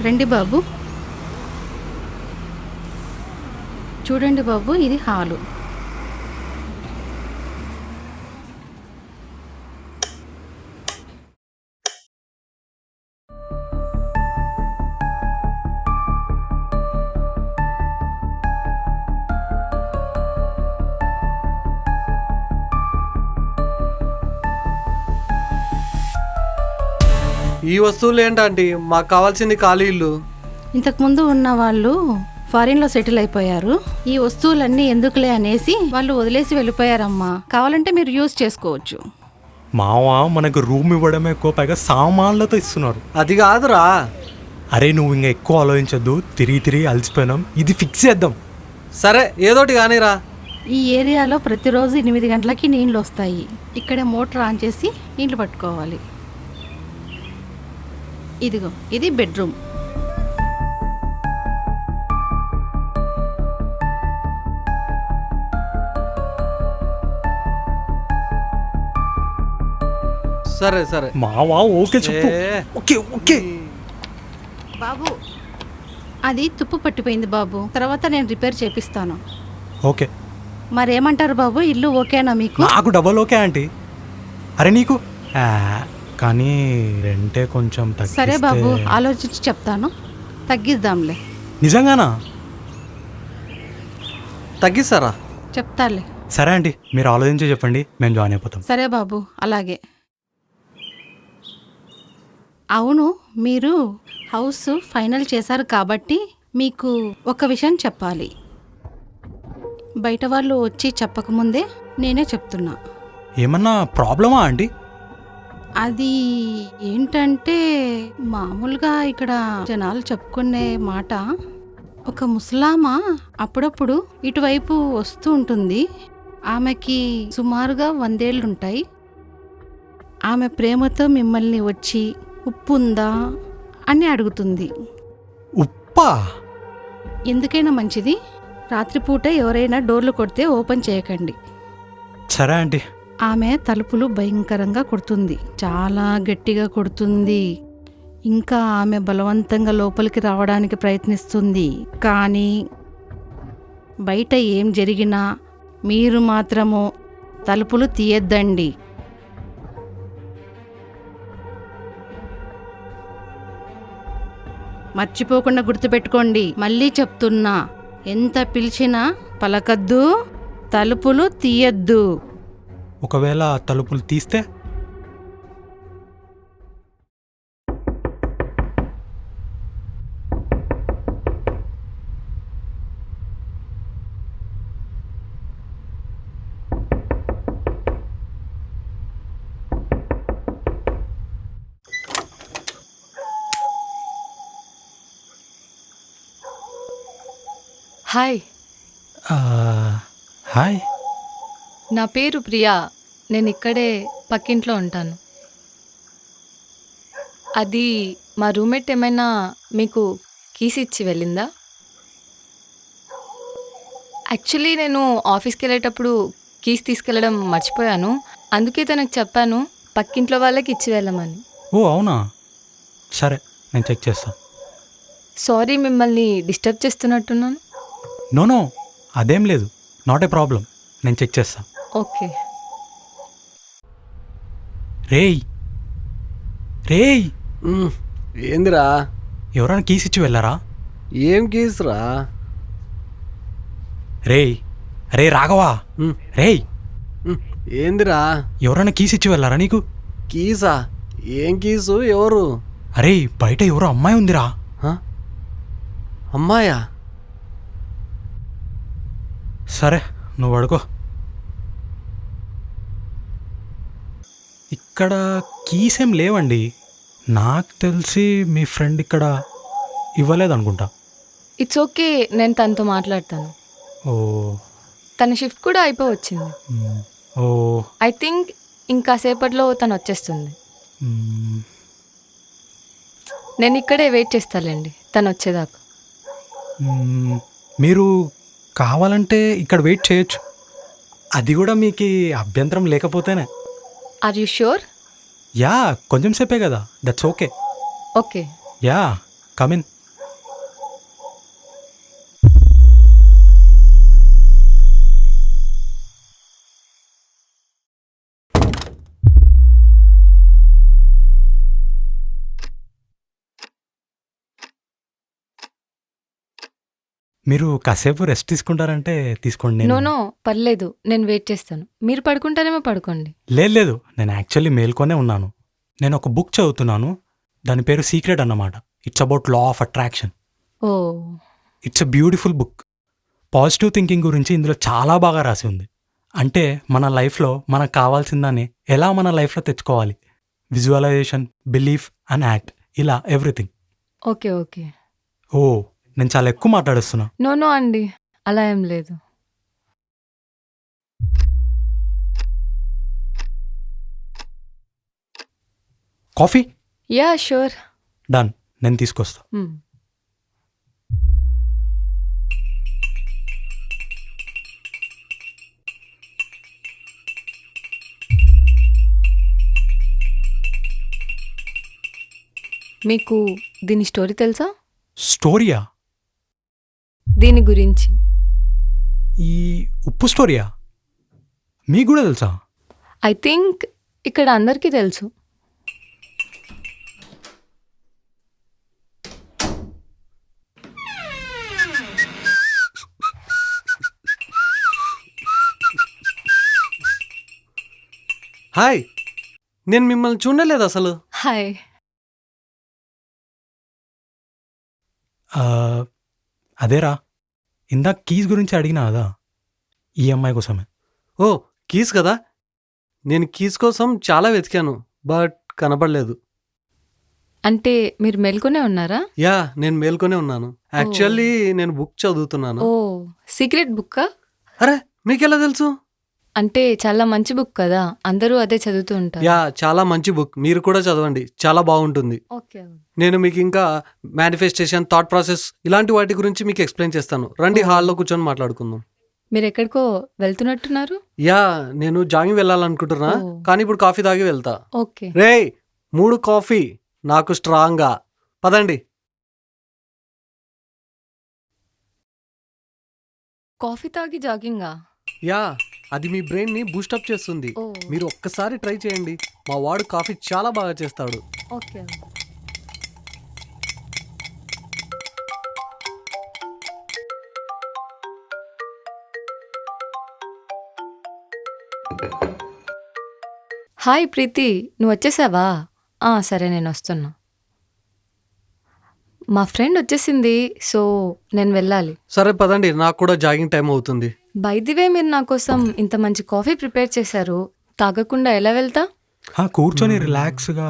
రండి బాబు, చూడండి బాబు, ఇది హాలు. ఈ వస్తువులు ఏంటంటే మాకు కావాల్సింది ఖాళీ ఇల్లు. ఇంతకుముందు ఉన్న వాళ్ళు ఫారిన్లో సెటిల్ అయిపోయారు. ఈ వస్తువులన్నీ ఎందుకులే అనేసి వాళ్ళు వదిలేసి వెళ్ళిపోయారమ్మా. కావాలంటే మీరు యూజ్ చేసుకోవచ్చు. మావా మనకు రూమ్ ఇవ్వడమే ఎక్కువ, పైగా సామాన్లతో ఇస్తున్నారు. అది కాదురా. అరే నువ్వు ఇంకా ఎక్కువ ఆలోచించద్దు, తిరిగి అలసిపోయినాం, ఇది ఫిక్స్ చేద్దాం. సరే ఏదోటి కానీరా. ఈ ఏరియాలో ప్రతిరోజు 8 గంటలకి నీళ్ళు వస్తాయి. ఇక్కడే మోటార్ ఆన్ చేసి నీళ్లు పట్టుకోవాలి. ఇదిగో, ఇది బెడ్రూమ్. సరే సరే మావా ఓకే చెప్పు. ఓకే ఓకే బాబు, అది తుప్పు పట్టిపోయింది బాబు, తర్వాత నేను రిపేర్ చేపిస్తాను. ఓకే. మరేమంటారు బాబు, ఇల్లు ఓకేనా మీకు? నాకు డబల్ ఓకే ఆంటీ. అరే నీకు కానీ రెంటే కొంచెం తగ్గిస్తే. సరే బాబు, ఆలోచించి చెప్తాను, తగ్గిద్దాంలే. నిజంగానా? తగ్గిస్తారా? చెప్తాలే. సరే ఆంటీ, మీరు ఆలోచించి చెప్పండి, మేము జాయిన్ అయిపోతాం. సరే బాబు, అలాగే. అవును, మీరు హౌస్ ఫైనల్ చేశారు కాబట్టి మీకు ఒక విషయం చెప్పాలి. బయట వాళ్ళు వచ్చి చెప్పకముందే నేనే చెప్తున్నా. ఏమన్నా ప్రాబ్లమా ఆంటీ? అది ఏంటంటే, మామూలుగా ఇక్కడ జనాలు చెప్పుకునే మాట, ఒక ముసలామా అప్పుడప్పుడు ఇటువైపు వస్తూ ఉంటుంది. ఆమెకి సుమారుగా 100 ఏళ్ళుంటాయి. ఆమె ప్రేమతో మిమ్మల్ని వచ్చి ఉప్పు ఉందా అని అడుగుతుంది. ఉప్పా? ఎందుకైనా మంచిది, రాత్రిపూట ఎవరైనా డోర్లు కొడితే ఓపెన్ చేయకండి. సరే ఆంటీ. ఆమె తలుపులు భయంకరంగా కొడుతుంది, చాలా గట్టిగా కొడుతుంది. ఇంకా ఆమె బలవంతంగా లోపలికి రావడానికి ప్రయత్నిస్తుంది. కానీ బయట ఏం జరిగినా మీరు మాత్రము తలుపులు తీయద్దండి. మర్చిపోకుండా గుర్తుపెట్టుకోండి. మళ్ళీ చెప్తున్నా, ఎంత పిలిచినా పలకద్దు, తలుపులు తీయద్దు. ఒకవేళ తలుపులు తీస్తే? Hi, hi. నా పేరు ప్రియా. నేను ఇక్కడే పక్కింట్లో ఉంటాను. అది మా రూమ్మేట్ ఏమైనా మీకు కీస్ ఇచ్చి వెళ్ళిందా? యాక్చువల్లీ నేను ఆఫీస్కి వెళ్ళేటప్పుడు కీస్ తీసుకెళ్ళడం మర్చిపోయాను. అందుకే తనకు చెప్పాను పక్కింట్లో వాళ్ళకి ఇచ్చి వెళ్ళమని. ఓ అవునా? సరే, నేను చెక్ చేస్తాను. సారీ, మిమ్మల్ని డిస్టర్బ్ చేస్తున్నట్టున్నాను. నో, అదేం లేదు, నాట్ ఏ ప్రాబ్లం, నేను చెక్ చేస్తాను. ఓకే. రేయ్ రేయ్, ఏందిరా? ఎవరైనా కీస్ ఇచ్చి వెళ్ళారా? ఏం కీసురా? రేయ్, రే రాఘవా, రేయ్ ఏందిరా? ఎవరైనా కీస్ ఇచ్చి వెళ్ళారా నీకు? కీసా? ఏం కీసు? ఎవరు? అరే బయట ఎవరో అమ్మాయి ఉందిరా. అమ్మాయా? సరే నువ్వు అడుకో. ఇక్కడ కీస్ ఏం లేవండి. నాకు తెలిసి మీ ఫ్రెండ్ ఇక్కడ ఇవ్వలేదనుకుంటా. ఇట్స్ ఓకే, నేను తనతో మాట్లాడతాను. ఓ, తన షిఫ్ట్ కూడా అయిపోవచ్చింది. ఓ, ఐ థింక్ ఇంకాసేపట్లో తను వచ్చేస్తుంది. నేను ఇక్కడే వెయిట్ చేస్తాలేండి తను వచ్చేదాకా. మీరు కావాలంటే ఇక్కడ వెయిట్ చేయొచ్చు, అది కూడా మీకు అభ్యంతరం లేకపోతేనే. Are you sure? యా, కొంచెం సేపే కదా, that's okay. Okay. Yeah, come in. మీరు కాసేపు రెస్ట్ తీసుకుంటారంటే తీసుకోండి. నో నో పర్లేదు, నేను వెయిట్ చేస్తాను. మీరు పడుకుంటారేమో పడుకోండి. లేదు, నేను యాక్చువల్లీ మేల్కొనే ఉన్నాను. నేను ఒక బుక్ చదువుతున్నాను, దాని పేరు సీక్రెట్ అన్నమాట. It's about law of attraction. Oh it's a beautiful book. Positive thinking గురించి ఇందులో చాలా బాగా రాసి ఉంది. అంటే మన లైఫ్లో మనకు కావాల్సిందాన్ని ఎలా మన లైఫ్లో తెచ్చుకోవాలి. విజువలైజేషన్, బిలీఫ్ అండ్ యాక్ట్, ఇలా ఎవ్రీథింగ్. Okay okay. ఓ, నేను చాలా ఎక్కువ మాట్లాడుస్తున్నా. నో నో అండి, అలా ఏం లేదు. Coffee yeah sure. డన్, నేను తీసుకొస్తా. మీకు దీని స్టోరీ తెలుసా? స్టోరీయా? దీని గురించి ఈ ఉప్పు స్టోరీయా? మీకు కూడా తెలుసా? ఐ థింక్ ఇక్కడ అందరికీ తెలుసు. హాయ్, నేను మిమ్మల్ని చూడలేదు అసలు. హాయ్. అదేరా, ఇందాక కీస్ గురించి అడిగినా కదా, ఈఎంఐ కోసమే. ఓ, కీస్ కదా. నేను కీస్ కోసం చాలా వెతికాను, బట్ కనపడలేదు. అంటే మీరు మెల్కొనే ఉన్నారా? యా, నేను మేల్కొనే ఉన్నాను. యాక్చువల్లీ నేను బుక్ చదువుతున్నాను. ఓ, సీక్రెట్ బుక్కా? అరే, మీకెలా తెలుసు? అంటే చాలా మంచి బుక్ కదా, అందరూ అదే చదువుతూ ఉంటారు. యా, చాలా మంచి బుక్. మీరు కూడా చదవండి, చాలా బాగుంటుంది. ఓకే. నేను మీకు ఇంకా మేనిఫెస్టేషన్, థాట్ ప్రాసెస్ ఇలాంటి వాటి గురించి మీకు ఎక్స్ప్లెయిన్ చేస్తాను. రండి, హాల్లో కూర్చొని మాట్లాడుకుందాం. మీరు ఎక్కడికో వెళ్తున్నట్టున్నారు? యా, నేను జాగింగ్ వెళ్ళాలనుకుంటున్నా, ఓ. కానీ ఇప్పుడు కాఫీ తాగి వెళ్తా. ఓకే. రేయ్, 3 కాఫీ నాకు స్ట్రాంగ్గా. పదండి. కాఫీ తాగి జాగింగా? యా, అది మీ బ్రెయిన్ ని బూస్టప్ చేస్తుంది. ఓ. మీరు ఒక్కసారి ట్రై చేయండి. మా వాడు కాఫీ చాలా బాగా చేస్తాడు. ఓకే. హాయ్ ప్రీతి, నువ్వు వచ్చేసావా? సరే, నేను వస్తున్నా. మా ఫ్రెండ్ వచ్చేసింది, సో నేను వెళ్ళాలి. సరే పదండి, నాకు కూడా జాగింగ్ టైం అవుతుంది. బై ది వే, మీరు నా కోసం ఇంత మంచి కాఫీ ప్రిపేర్ చేశారు, తాగకుండా ఎలా వెళ్తా? కూర్చొని రిలాక్స్గా.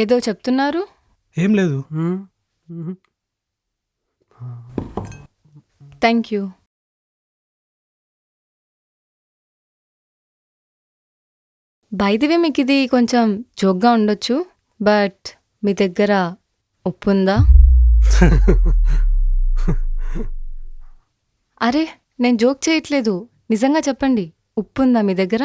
ఏదో చెప్తున్నారు? ఏం లేదు. Thank you. By the way, మీకు ఇది కొంచెం జోక్గా ఉండొచ్చు, బట్ మీ దగ్గర ఉప్పు ఉందా? అరే, నేను జోక్ చేయట్లేదు, నిజంగా చెప్పండి, ఉప్పు ఉందా మీ దగ్గర?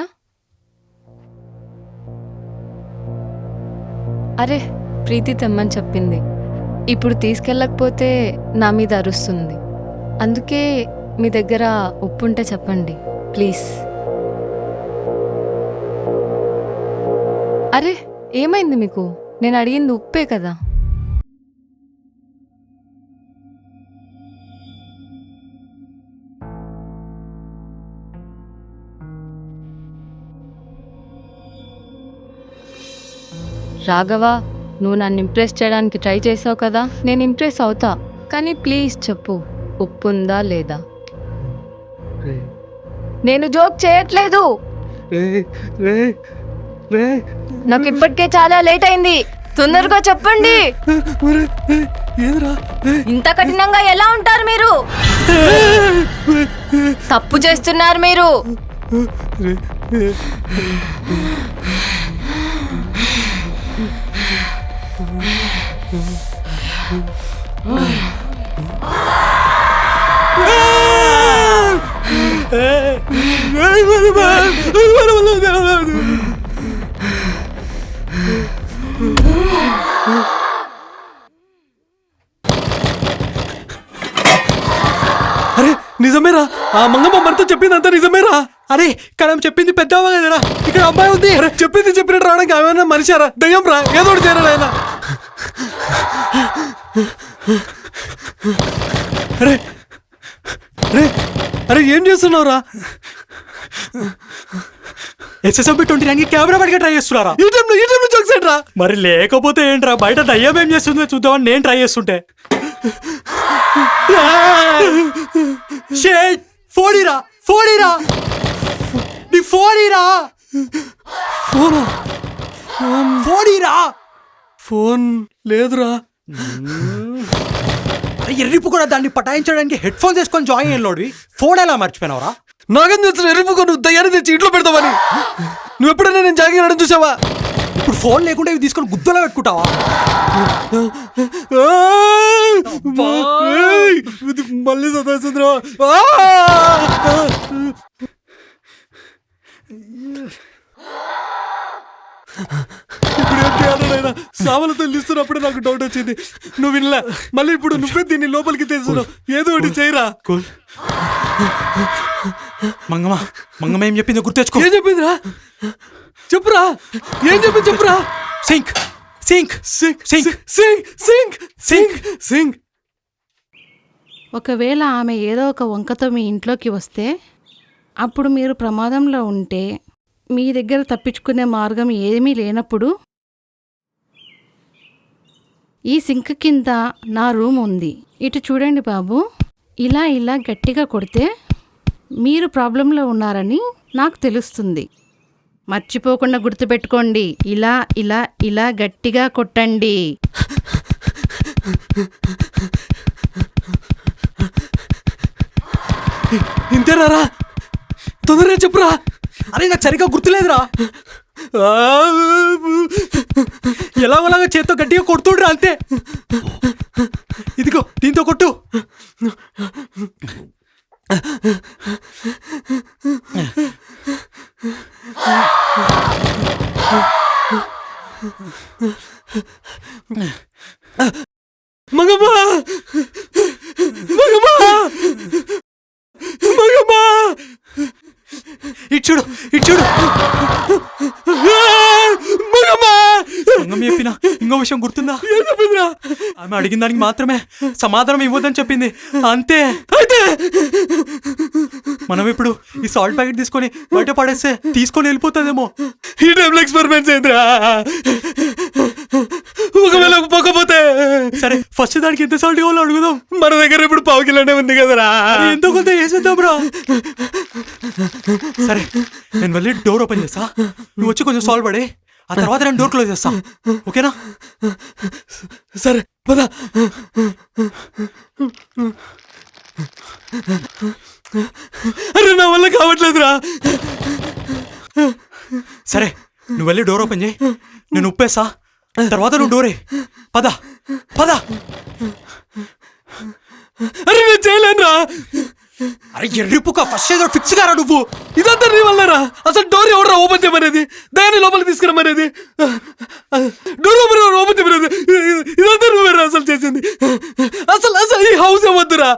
అరే, ప్రీతి తెమ్మని చెప్పింది. ఇప్పుడు తీసుకెళ్ళకపోతే నా మీద అరుస్తుంది. అందుకే మీ దగ్గర ఉప్పు ఉంటే చెప్పండి ప్లీజ్. అరే, ఏమైంది మీకు? నేను అడిగింది ఉప్పే కదా. రాఘవ, నువ్వు నన్ను ఇంప్రెస్ చేయడానికి ట్రై చేసావు కదా, నేను ఇంప్రెస్ అవుతా, కానీ ప్లీజ్ చెప్పు, ఉప్పు ఉందా లేదా? నేను జోక్ చేయట్లేదు. నాకు ఇప్పటికే చాలా లేట్ అయింది, తొందరగా చెప్పండి. ఇంత కఠినంగా ఎలా ఉంటారు మీరు? తప్పు చేస్తున్నారు మీరు. అరే, నిజమేరా? ఆ మంగమ్మ మనతో చెప్పిందంతా నిజమేరా? అరే కానీ చెప్పింది పెద్ద కదరా, ఇక్కడ అమ్మాయి ఉంది. అరే చెప్పింది చెప్పినట్టు రావడానికి ఏమైనా మనిషారా? దయ్యం రా, ఏదో ఒకటి చేయరా ఆయన. అరే అరే అరే ఏం చేస్తున్నావురా? SSMB 29 కెమెరా పడిగా ట్రై చేస్తున్నారా? ఈ టైంలో జోక్స్ ఏంట్రా? మరి లేకపోతే ఏంట్రా, బయట దయ్యం ఏం చేస్తుందో చూద్దామని నేను ట్రై చేస్తుంటే. ఫోడీరా నీ ఫోడీరా ఫోడీరా. ఫోన్ లేదురా. ఎర్రిపు కూడా దాన్ని పటాయించడానికి హెడ్ ఫోన్స్ వేసుకొని జాయిన్ అయ్యేలోడివి ఫోన్ ఎలా మర్చిపోయినావురా? నాకేం తెలుసు ఎరుపుకో, నువ్వు దయ్యాన్ని తెచ్చి ఇంట్లో పెడతావని. నువ్వు ఎప్పుడైనా నేను జాగింగ్ చేయడం చూసావా? ఇప్పుడు ఫోన్ లేకుండా ఇవి తీసుకొని గుద్దలో పెట్టుకుంటావా? మళ్ళీ సతాయిస్తుందిరా. ఇప్పుడు ఏం చేయాలి నాయనా? సామలతో ఇస్తున్నప్పుడే నాకు డౌట్ వచ్చింది, నువ్వు వినలే. మళ్ళీ ఇప్పుడు నువ్వే దీన్ని లోపలికి తెస్తున్నావు. ఏదో ఒకటి చేయరా. మంగమ్మ ఏం చెప్పిందో గుర్తెచ్చుకో. ఏం చెప్పిందిరా? చెప్పురా. ఏం చెప్పింది చెప్పురా. Sink sink sink sink sink sink sink sink. ఒకవేళ ఆమె ఏదో ఒక వంకతో మీ ఇంట్లోకి వస్తే, అప్పుడు మీరు ప్రమాదంలో ఉంటే, మీ దగ్గర తప్పించుకునే మార్గం ఏమీ లేనప్పుడు, ఈ సింక్ కింద నా రూమ్ ఉంది, ఇటు చూడండి బాబు, ఇలా గట్టిగా కొడితే మీరు ప్రాబ్లంలో ఉన్నారని నాకు తెలుస్తుంది. మర్చిపోకుండా గుర్తుపెట్టుకోండి. ఇలా గట్టిగా కొట్టండి. ఇంతేనారా? తొందరగా చెప్పురా. అరే నాకు సరిగ్గా గుర్తులేదురా. ఎలాగోలాగా చేత్తో గట్టిగా కొడుతుండ్రా అంతే. ఇదిగో దీంతో కొట్టు. మంగమ్మ ఇచ్చుడు మంగమ్మ చెప్పిన ఇంకో విషయం గుర్తుందా? ఆమె అడిగిన దానికి మాత్రమే సమాధానం ఇవ్వద్దని చెప్పింది అంతే. అయితే మనం ఇప్పుడు ఈ సాల్ట్ ప్యాకెట్ తీసుకొని బయట పడేస్తే తీసుకొని వెళ్ళిపోతుందేమో. ఈ టైంలో ఎక్స్పెరిమెంట్స్ ఏంద్రా? ఒకవేళ పోకపోతే సరే ఫస్ట్ దానికి ఎంత సాల్ట్ కావాలో అడుగుదాం. మన దగ్గర ఇప్పుడు 1/2 కిలోనే ఉంది కదరా. ఎంతో కొంత వేసేద్దాం రా. సరే నేను వెళ్ళి డోర్ ఓపెన్ చేస్తా, నువ్వు వచ్చి కొంచెం సాల్వ్ పడే, ఆ తర్వాత నేను డోర్ క్లోజ్ చేస్తా. ఓకేనా? సరే పద. అరే నా వల్ల కావట్లేదురా. సరే నువ్వు వెళ్ళి డోర్ ఓపెన్ చేయి, నేను ఉప్పేస్తా, తర్వాత నువ్వు డోరే. పద. అరే నేను చేయలేనురా. అరే ఎర్రిపుక ఫస్ట్ ఏదో ఫిక్స్ గారా నువ్వు. ఇదంతా నీ వల్లరా. అసలు డోర్ ఎవడరా ఓపెన్ చేయమనేది? దాన్ని లోపలికి తీసుకురమ్మనేది? Door open చేయమనేది? ఇదంతా నువ్వేరా అసలు చేసింది. అసలు ఈ హౌస్ ఏమొద్దురా.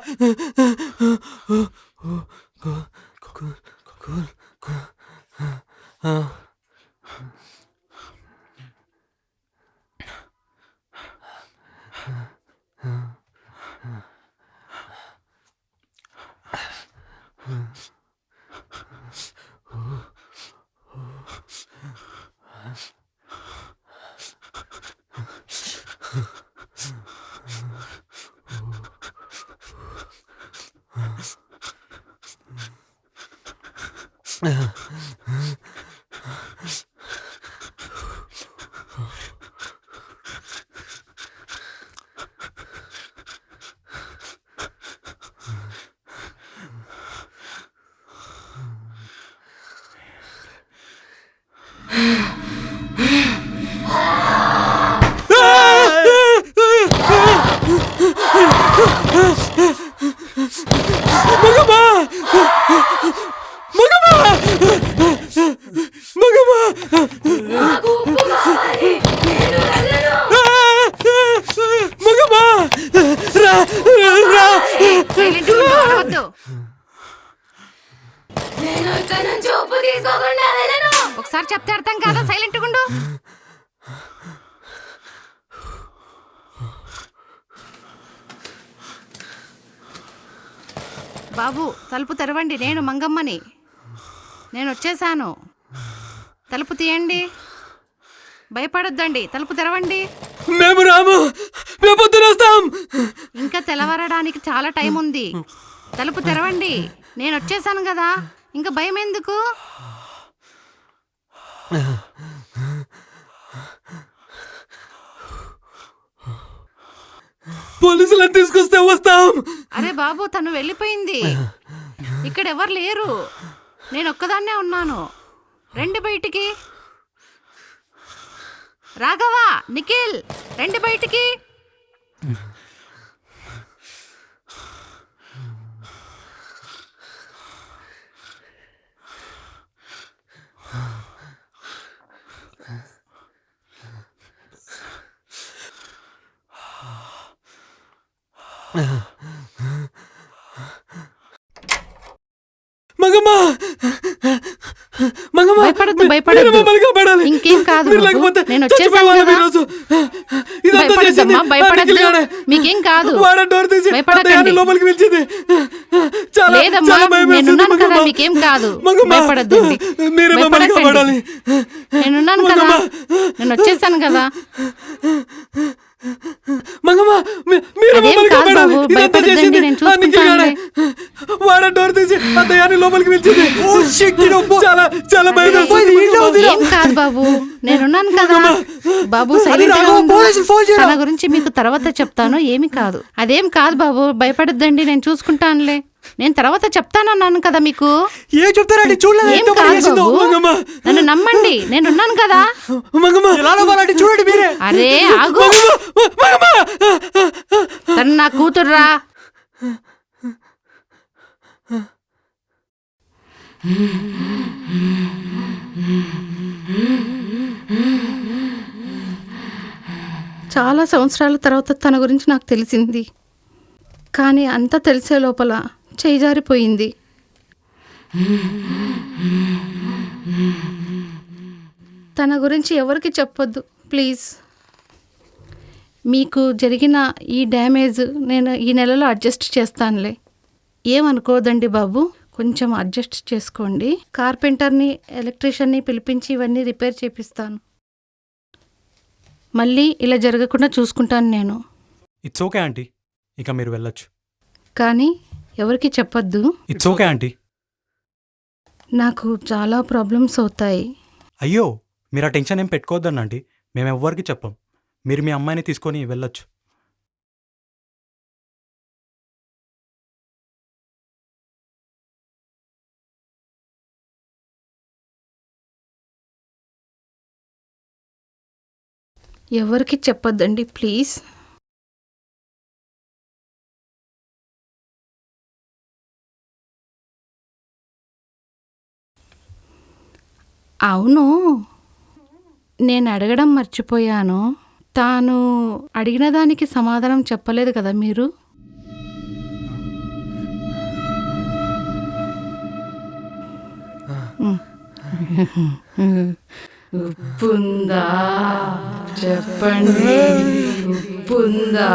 నేను ఇక్కడ నుంచి ఒకసారి చెప్తే అర్థం కాదా? సైలెంట్ గుండు. బాబు తలుపు తెరవండి, నేను మంగమ్మని. నేను వచ్చేసాను. తలుపు తీయండి, భయపడొద్దండి, తలుపు తెరవండి. మేము రాము, మేము పొద్దున వస్తాం. ఇంకా తెల్లవారడానికి చాలా టైం ఉంది. తలుపు తెరవండి, నేను వచ్చేసాను కదా, ఇంకా భయం ఎందుకు? పోలీసులను తీసుకొస్తే వస్తాం. అరే బాబు, తను వెళ్ళిపోయింది. ఇక్కడ ఎవరు లేరు, నేను ఒక్కదాన్నే ఉన్నాను. రండి బయటికి. రాఘవ, నిఖిల్, రండి బయటికి. మంగమ్మ, మంగమ్మ, భయపడద్దు, భయపడద్దు. మీరు మమ్మల్ని కాపాడాలి. ఇంకేం కాదు మీరు బాబు, లేకపోతే నేను వచ్చేసాను చచ్చిపోయేవాళ్ళం కదా. ఈరోజు. ఇదంతా భయపడద్దమ్మా, చేసింది భయపడద్దు. ఆ నిఖిల్ గాడే. మీకేం కాదు. వాడే డోర్ తీసి భయపడకండి. అత్తయ్యని లోపలికి పిలిచింది. చాలా లేదమ్మా, చాలా భయం వేస్తుంది నేనున్నాను కదా, మంగమ్మ. మీకేం కాదు. మంగమ్మ, భయపడద్దండి, మీరే మమ్మల్ని కాపాడాలి. నేనున్నాను కదా, నేను వచ్చేసాను కదా. మంగమ్మ, మీరు అదేం మమ్మల్ని కాదు కాపాడాలి. బాబు, ఇదంతా భయపడద్దండి, చేసింది నేను ఆ నిఖిల్ గాడే. చూసుకుంటానులే. వాడే డోర్ తీసి అత్తయ్యని లోపలికి పిలిచింది. చాలా చాలా భయం వేస్తుంది మంగమ్మ. ఏం కాదు బాబు, నేనున్నాను కదా. బాబు సైలెంట్ గా ఉండు. తన గురించి మీకు తర్వాత చెప్తాను, ఏమి కాదు. అదేం కాదు బాబు, భయపడద్దండి, నేను చూసుకుంటానులే. నేను తర్వాత చెప్తానన్నాను కదా మీకు. ఏ చెప్తారండి? చూడలేదు, ఏం ఎంత పని కాదు చేసిందో. బాబు, మంగమ్మ. నన్ను నమ్మండి, నేనున్నాను కదా. మంగమ్మ, ఎలా నమ్మాలంటే చూడండి మీరే. అరే ఆగు, తను నా కూతుర్రా. చాలా సంవత్సరాల తర్వాత తన గురించి నాకు తెలిసింది. కానీ అంతా తెలిసే లోపల చేయి జారిపోయింది. తన గురించి ఎవరికి చెప్పొద్దు ప్లీజ్. మీకు జరిగిన ఈ డ్యామేజ్ నేను ఈ నెలలో అడ్జస్ట్ చేస్తానులే. ఏమనుకోదండి బాబు, కొంచెం అడ్జస్ట్ చేసుకోండి. కార్పెంటర్ని, ఎలక్ట్రీషియన్ని పిలిపించి ఇవన్నీ రిపేర్ చేపిస్తాను. మళ్ళీ ఇలా జరగకుండా చూసుకుంటాను నేను. ఇట్స్ ఓకే ఆంటీ, ఇక మీరు వెళ్ళొచ్చు. కానీ ఎవరికి చెప్పొద్దు. It's okay aunty. నాకు చాలా ప్రాబ్లమ్స్ అవుతాయి. అయ్యో, మీరు ఆ టెన్షన్ ఏం పెట్టుకోవద్దండి ఆంటీ, మేము ఎవ్వరికి చెప్పం. మీరు మీ అమ్మాయిని తీసుకొని వెళ్ళొచ్చు. ఎవరికి చెప్పొద్దండి ప్లీజ్. అవును, నేను అడగడం మర్చిపోయాను. తాను అడిగిన దానికి సమాధానం చెప్పలేదు కదా మీరు. ఉప్పుందా చెప్పండి, ఉప్పుందా?